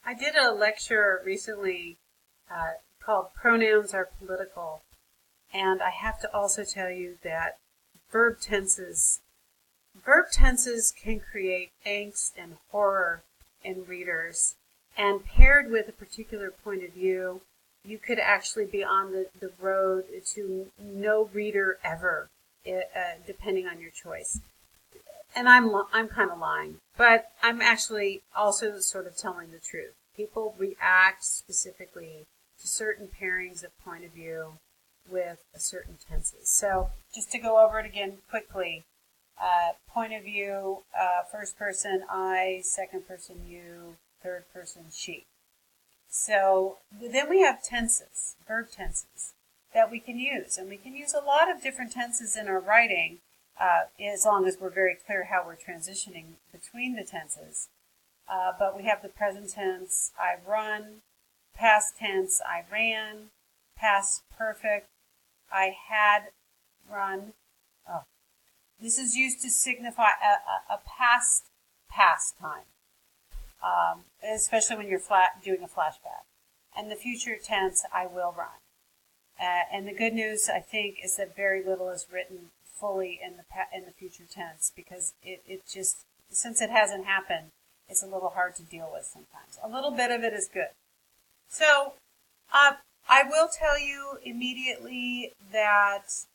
I did a lecture recently called Pronouns Are Political, and I have to also tell you that verb tenses verb tenses can create angst and horror in readers, and paired with a particular point of view, you could actually be on the road to no reader ever, depending on your choice. And I'm kind of lying, but I'm actually also sort of telling the truth. People react specifically to certain pairings of point of view with certain tenses. So just to go over it again quickly, point of view, first person I, second person you, third person she. So then we have tenses, verb tenses, that we can use. And we can use a lot of different tenses in our writing, as long as we're very clear how we're transitioning between the tenses. But we have the present tense, I run, past tense, I ran, past perfect, I had run. Oh. This is used to signify a past time, especially when you're doing a flashback. And the future tense, I will run. And the good news, I think, is that very little is written fully in the future tense, because it just, since it hasn't happened, it's a little hard to deal with sometimes. A little bit of it is good. So I will tell you immediately that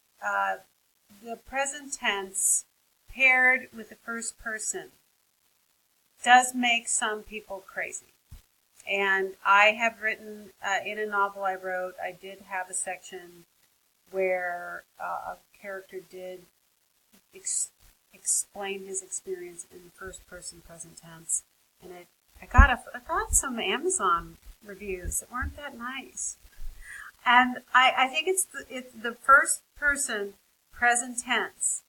the present tense paired with the first person does make some people crazy. And I have written, in a novel I wrote, I did have a section where a character did explain his experience in the first person present tense. And I got some Amazon reviews that weren't that nice. And I think it's the first person present tense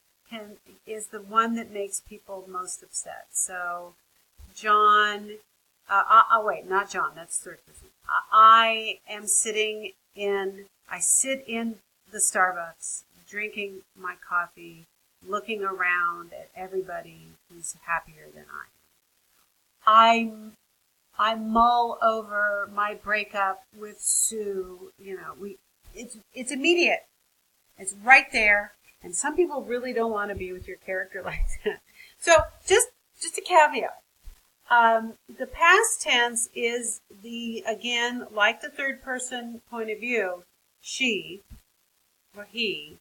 is the one that makes people most upset. So John, wait, not John, that's third person. I sit in the Starbucks, drinking my coffee, looking around at everybody who's happier than I am. I mull over my breakup with Sue. It's immediate. It's right there. And some people really don't want to be with your character like that. So just a caveat. The past tense is again, like the third person point of view, she or he.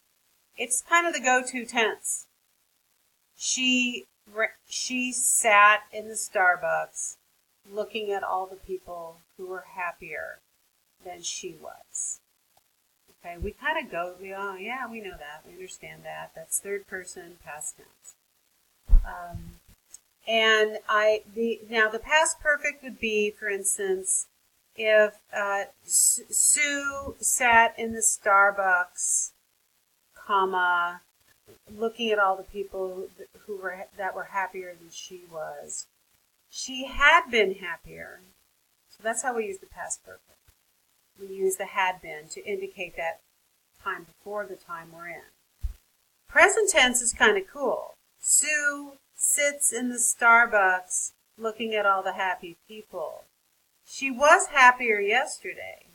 It's kind of the go-to tense. She sat in the Starbucks looking at all the people who were happier than she was. Okay, we kind of go, we know that, we understand that. That's third person, past tense. Now the past perfect would be, for instance, if Sue sat in the Starbucks, comma, looking at all the people that were happier than she was. She had been happier. So that's how we use the past perfect. We use the had been to indicate that time before the time we're in. Present tense is kind of cool. Sue sits in the Starbucks looking at all the happy people. She was happier yesterday.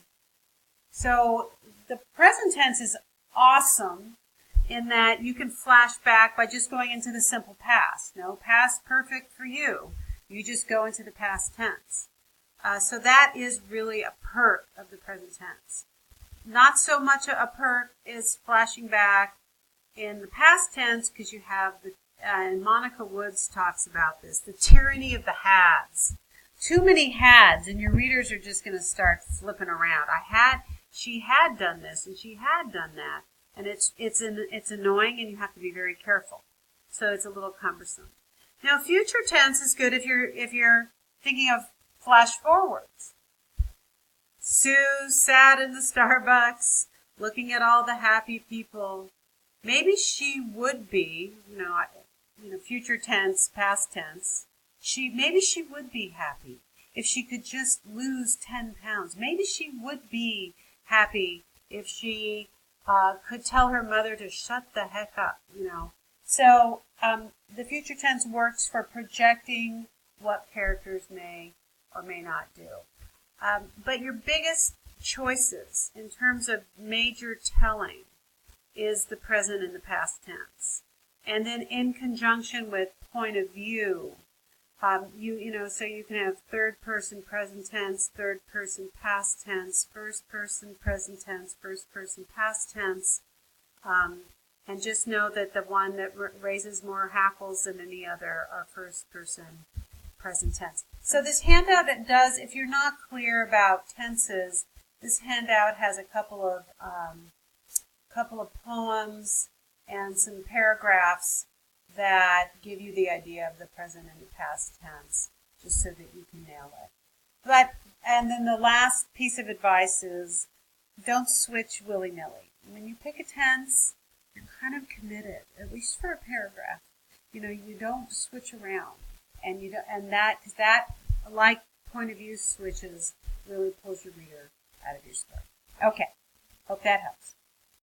So the present tense is awesome in that you can flash back by just going into the simple past. No past perfect for you. You just go into the past tense. So that is really a perk of the present tense. Not so much a perk is flashing back in the past tense, because you have and Monica Woods talks about this, the tyranny of the hads. Too many hads, and your readers are just going to start flipping around. She had done this, and she had done that, and it's annoying, and you have to be very careful. So it's a little cumbersome. Now, future tense is good if you're thinking of flash forwards. Sue sat in the Starbucks looking at all the happy people. Maybe she would be, future tense, past tense. Maybe she would be happy if she could just lose 10 pounds. Maybe she would be happy if she could tell her mother to shut the heck up, So the future tense works for projecting what characters may or may not do. But your biggest choices in terms of major telling is the present and the past tense. And then in conjunction with point of view, so you can have third person present tense, third person past tense, first person present tense, first person past tense. And just know that the one that raises more hackles than any other are first person present tense. So this handout does, if you're not clear about tenses, this handout has a couple of poems and some paragraphs that give you the idea of the present and the past tense, just so that you can nail it. And then the last piece of advice is don't switch willy-nilly. When you pick a tense, you're kind of committed, at least for a paragraph. You don't switch around, and that like point of view switches really pulls your reader out of your story. Okay, hope that helps.